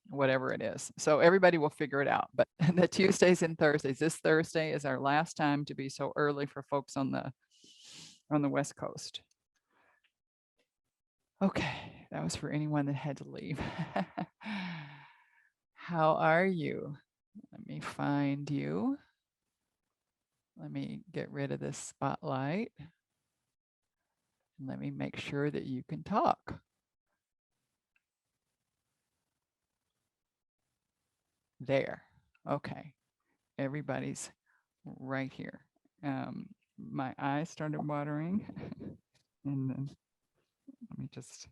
whatever it is. So everybody will figure it out. But the Tuesdays and Thursdays, this Thursday is our last time to be so early for folks on the West Coast. Okay, that was for anyone that had to leave. How are you? Let me find you. Let me get rid of this spotlight. And let me make sure that you can talk. There. Okay. Everybody's right here. My eyes started watering. And then let me just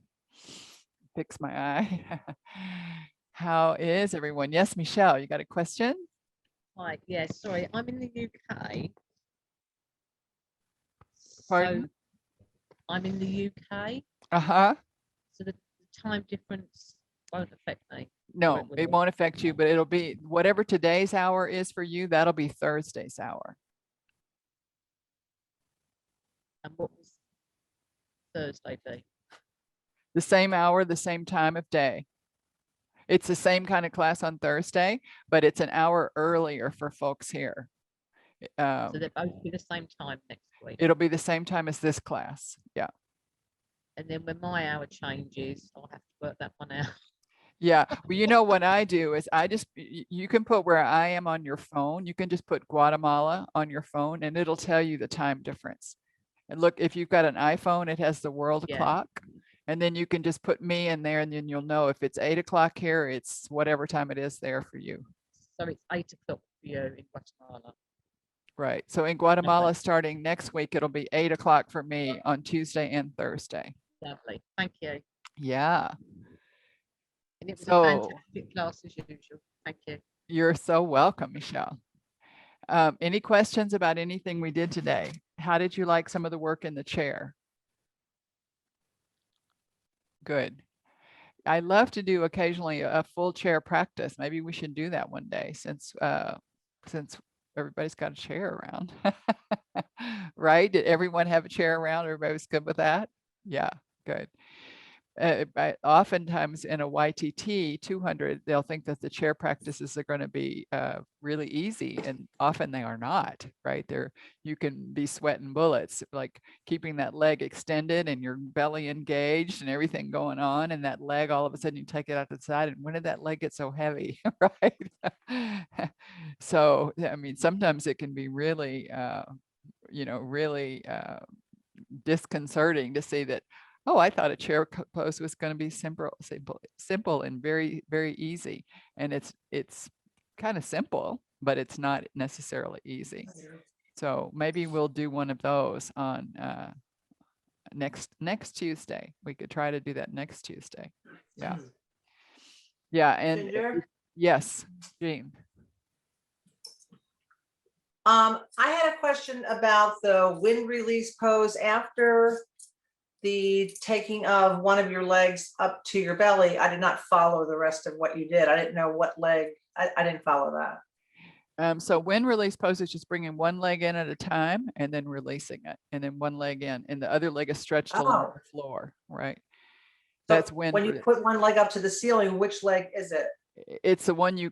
fix my eye. How is everyone? Yes, Michelle, you got a question? Hi, yeah, sorry, I'm in the UK. Pardon? So I'm in the UK. Uh-huh. So the time difference won't affect me. No, it won't affect you, but it'll be whatever today's hour is for you, that'll be Thursday's hour. And what was Thursday be? The same hour, the same time of day. It's the same kind of class on Thursday, but it's an hour earlier for folks here. So they'll both be the same time next week. It'll be the same time as this class. Yeah. And then when my hour changes, I'll have to work that one out. Yeah. Well, you know what I do is you can put where I am on your phone. You can just put Guatemala on your phone and it'll tell you the time difference. And look, if you've got an iPhone, it has the world clock. And then you can just put me in there and then you'll know if it's 8 o'clock here, it's whatever time it is there for you. So it's 8 o'clock for you in Guatemala. Right. So in Guatemala, starting next week, it'll be 8 o'clock for me on Tuesday and Thursday. Lovely. Thank you. Yeah. And it was a fantastic class as usual. Thank you. You're so welcome, Michelle. Any questions about anything we did today? How did you like some of the work in the chair? Good. I love to do occasionally a full chair practice. Maybe we should do that one day since everybody's got a chair around. Right? Did everyone have a chair around? Everybody was good with that? Yeah, good. Oftentimes in a YTT 200, they'll think that the chair practices are going to be really easy, and often they are not, right? You can be sweating bullets, like keeping that leg extended and your belly engaged and everything going on, and that leg, all of a sudden you take it out to the side, and when did that leg get so heavy, right? So, I mean, sometimes it can be really, really disconcerting to see that Oh, I thought a chair pose was going to be simple and very, very easy. And it's kind of simple, but it's not necessarily easy. So maybe we'll do one of those on next Tuesday. We could try to do that next Tuesday. Yeah. Yeah. And Ginger? yes, Jean. I had a question about the wind release pose after the taking of one of your legs up to your belly. I did not follow the rest of what you did. I didn't know what leg. I didn't follow that. So wind release pose is just bringing one leg in at a time and then releasing it, and then one leg in, and the other leg is stretched along the floor, right? So That's wind. when you put one leg up to the ceiling, which leg is it? It's the one you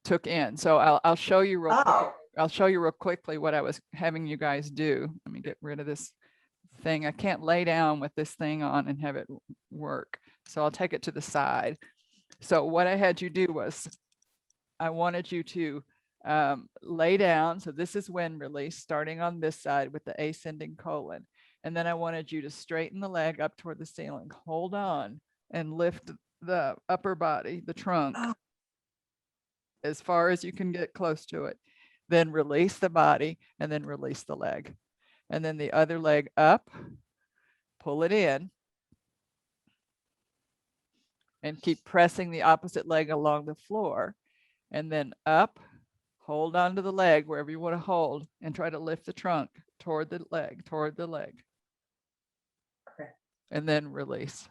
took in. So I'll show you real quick. I'll show you real quickly what I was having you guys do. Let me get rid of this thing. I can't lay down with this thing on and have it work. So I'll take it to the side. So what I had you do was I wanted you to lay down. So this is wind release starting on this side with the ascending colon. And then I wanted you to straighten the leg up toward the ceiling. Hold on and lift the upper body, the trunk, as far as you can get close to it. Then release the body and then release the leg. And then the other leg up, pull it in, and keep pressing the opposite leg along the floor. And then up, hold on to the leg wherever you want to hold, and try to lift the trunk toward the leg, Okay. And then release.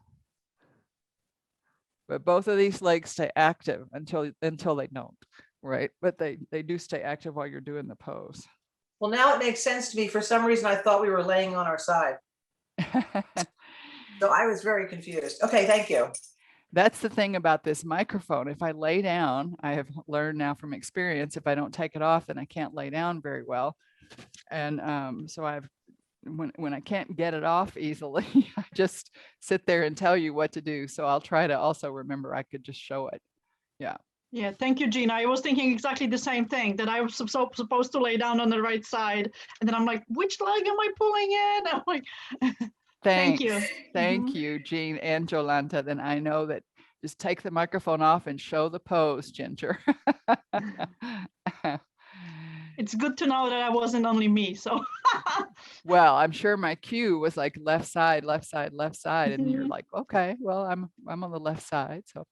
But both of these legs stay active until they don't, right? But they do stay active while you're doing the pose. Well, now it makes sense to me. For some reason, I thought we were laying on our side. So I was very confused. Okay, thank you. That's the thing about this microphone. If I lay down, I have learned now from experience, if I don't take it off, then I can't lay down very well. And so when I can't get it off easily, I just sit there and tell you what to do. So I'll try to also remember I could just show it. Yeah. Yeah, thank you, Gina. I was thinking exactly the same thing, that I was supposed to lay down on the right side. And then I'm like, which leg am I pulling in? I'm like, thank you. Thank you, Jean and Jolanta. Then I know that just take the microphone off and show the pose, Ginger. It's good to know that I wasn't only me. So well, I'm sure my cue was like left side, left side, left side. And you're like, okay, well, I'm on the left side. So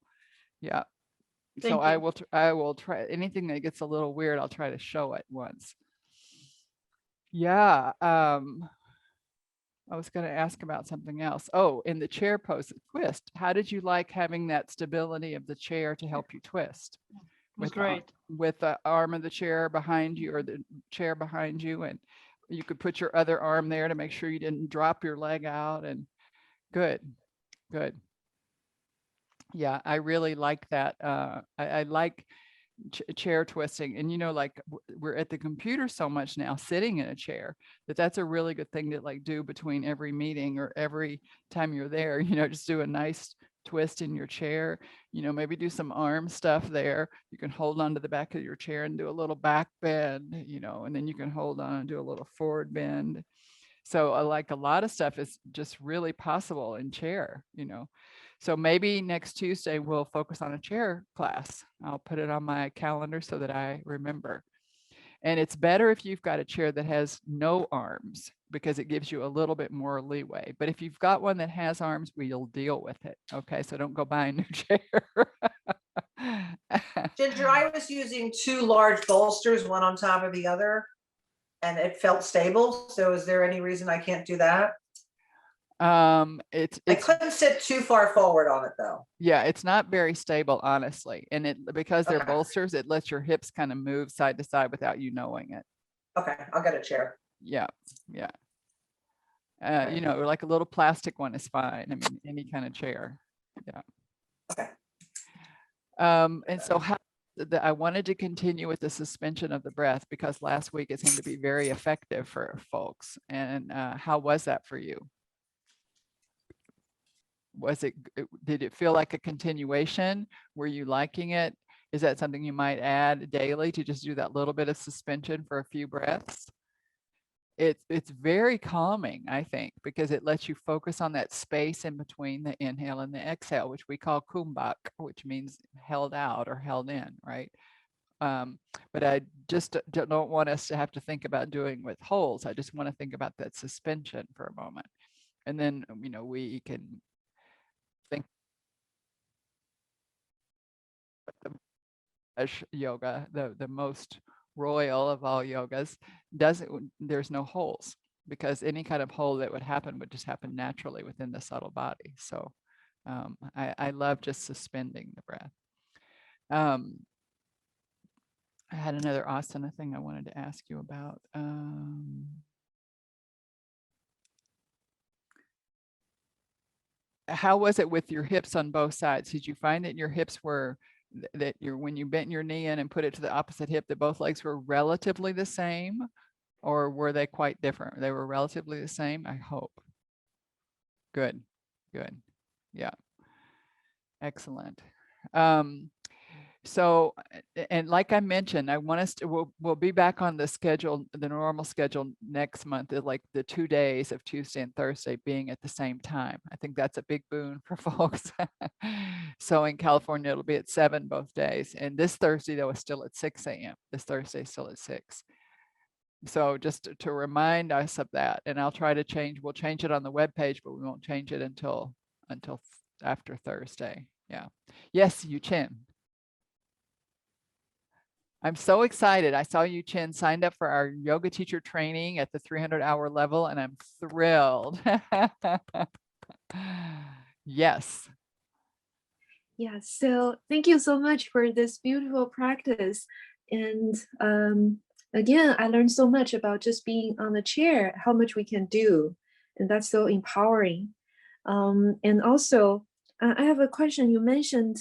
yeah. Thank So you. I will try anything that gets a little weird. I'll try to show it once. Yeah. I was going to ask about something else. Oh, in the chair pose twist, how did you like having that stability of the chair to help you twist? It was great. With the arm of the chair behind you or the chair behind you, and you could put your other arm there to make sure you didn't drop your leg out. And good. Yeah, I really like that. I like chair twisting, and like we're at the computer so much now, sitting in a chair, that's a really good thing to like do between every meeting or every time you're there. Just do a nice twist in your chair. Maybe do some arm stuff there. You can hold on to the back of your chair and do a little back bend, and then you can hold on and do a little forward bend. So I like a lot of stuff is just really possible in chair. So maybe next Tuesday we'll focus on a chair class. I'll put it on my calendar so that I remember. And it's better if you've got a chair that has no arms, because it gives you a little bit more leeway. But if you've got one that has arms, we'll deal with it. Okay, so don't go buy a new chair. Ginger, I was using two large bolsters, one on top of the other, and it felt stable. So is there any reason I can't do that? I couldn't sit too far forward on it though. Yeah, it's not very stable, honestly. And because they're bolsters, it lets your hips kind of move side to side without you knowing it. Okay, I'll get a chair. Yeah. Like a little plastic one is fine. I mean, any kind of chair. Yeah. Okay. And so I wanted to continue with the suspension of the breath, because last week it seemed to be very effective for folks. And how was that for you? Did it feel like a continuation? Were you liking it? Is that something you might add daily, to just do that little bit of suspension for a few breaths? it's very calming, I think, because it lets you focus on that space in between the inhale and the exhale, which we call kumbhak, which means held out or held in, right? But I just don't want us to have to think about doing with holds. I just want to think about that suspension for a moment. And then, we can think yoga, the most royal of all yogas, there's no holes, because any kind of hole that would happen would just happen naturally within the subtle body. So I love just suspending the breath. I had another asana thing I wanted to ask you about. How was it with your hips on both sides? Did you find that your hips were when you bent your knee in and put it to the opposite hip, that both legs were relatively the same, or were they quite different? They were relatively the same, I hope. Good. Yeah. Excellent. So, and like I mentioned, I want us to, we'll be back on the schedule, the normal schedule next month, like the 2 days of Tuesday and Thursday being at the same time. I think that's a big boon for folks. So in California, it'll be at 7 both days. And this Thursday, though, is still at 6 a.m. This Thursday is still at 6. So just to remind us of that, and I'll try to we'll change it on the webpage, but we won't change it until after Thursday. Yeah. Yes, Yu Chen. I'm so excited. I saw you, Chen, signed up for our yoga teacher training at the 300-hour level, and I'm thrilled. Yes. Yeah, so thank you so much for this beautiful practice. And again, I learned so much about just being on the chair, how much we can do. And that's so empowering. And also, I have a question. You mentioned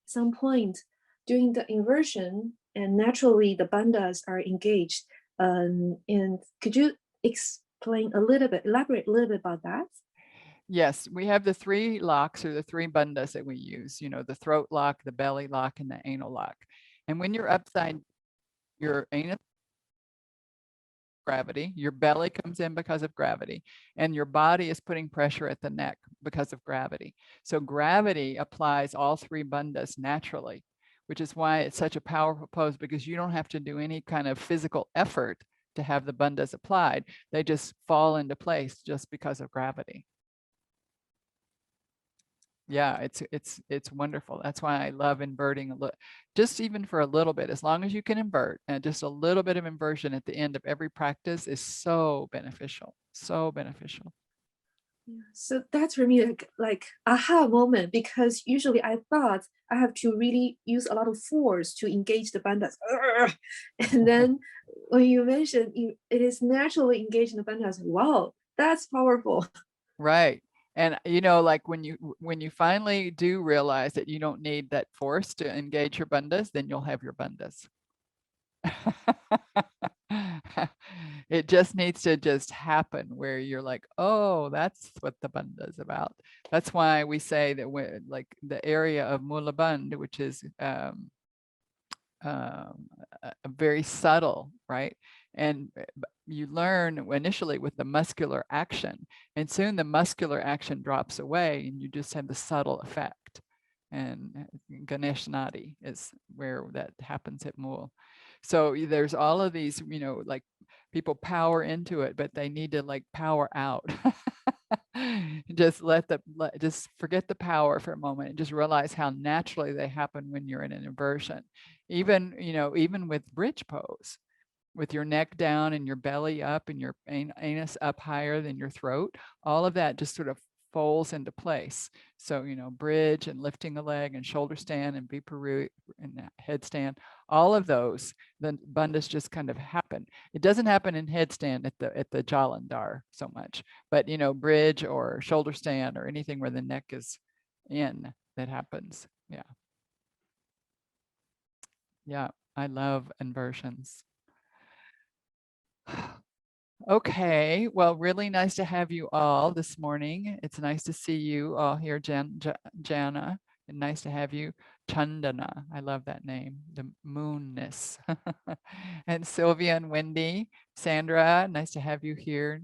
some point during the inversion, and naturally the bandhas are engaged. And could you elaborate a little bit about that? Yes, we have the 3 locks, or the 3 bandhas that we use, the throat lock, the belly lock, and the anal lock. And when you're upside, your anus, gravity, your belly comes in because of gravity, and your body is putting pressure at the neck because of gravity. So gravity applies all 3 bandhas naturally, which is why it's such a powerful pose, because you don't have to do any kind of physical effort to have the bandhas applied. They just fall into place just because of gravity. Yeah, it's wonderful. That's why I love inverting just even for a little bit, as long as you can invert, and just a little bit of inversion at the end of every practice is so beneficial, so beneficial. Yeah, so that's for me like aha moment, because usually I thought I have to really use a lot of force to engage the bandhas. And then when you mentioned it is naturally engaged in the bandhas, wow, that's powerful. Right. And like when you finally do realize that you don't need that force to engage your bandhas, then you'll have your bandhas. It just needs to just happen, where you're like, oh, that's what the bandha is about. That's why we say that we're like the area of Mula Bandha, which is very subtle, right? And you learn initially with the muscular action, and soon the muscular action drops away, and you just have the subtle effect. And Ganesh Nadi is where that happens at Mool. So there's all of these, like people power into it, but they need to like power out. Just just forget the power for a moment and just realize how naturally they happen when you're in an inversion. Even, even with bridge pose, with your neck down and your belly up and your anus up higher than your throat, all of that just sort of folds into place. So, bridge and lifting the leg and shoulder stand and viparu and headstand, all of those, the bandhas just kind of happen. It doesn't happen in headstand at the Jalandhar so much, but bridge or shoulder stand or anything where the neck is in, that happens. Yeah. Yeah, I love inversions. Okay, well, really nice to have you all this morning. It's nice to see you all here, Jana, and nice to have you. Chandana. I love that name, the moonness. And Sylvia and Wendy, Sandra, nice to have you here.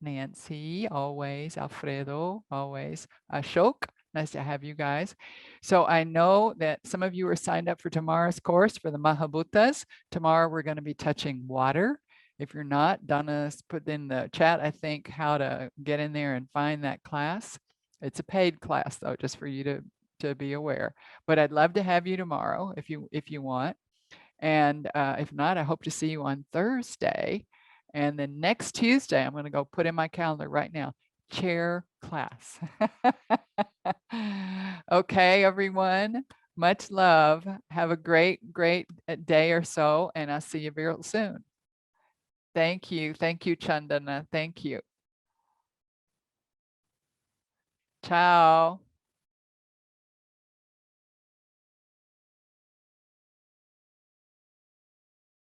Nancy, always. Alfredo, always. Ashok, nice to have you guys. So I know that some of you are signed up for tomorrow's course for the Mahabhutas. Tomorrow we're going to be touching water. If you're not, Donna's put in the chat, I think, how to get in there and find that class. It's a paid class though, just for you to be aware. But I'd love to have you tomorrow if you want. And if not, I hope to see you on Thursday. And then next Tuesday, I'm going to go put in my calendar right now, chair class. Okay, everyone. Much love. Have a great day or so, and I'll see you real soon. Thank you. Thank you, Chandana. Thank you. Ciao.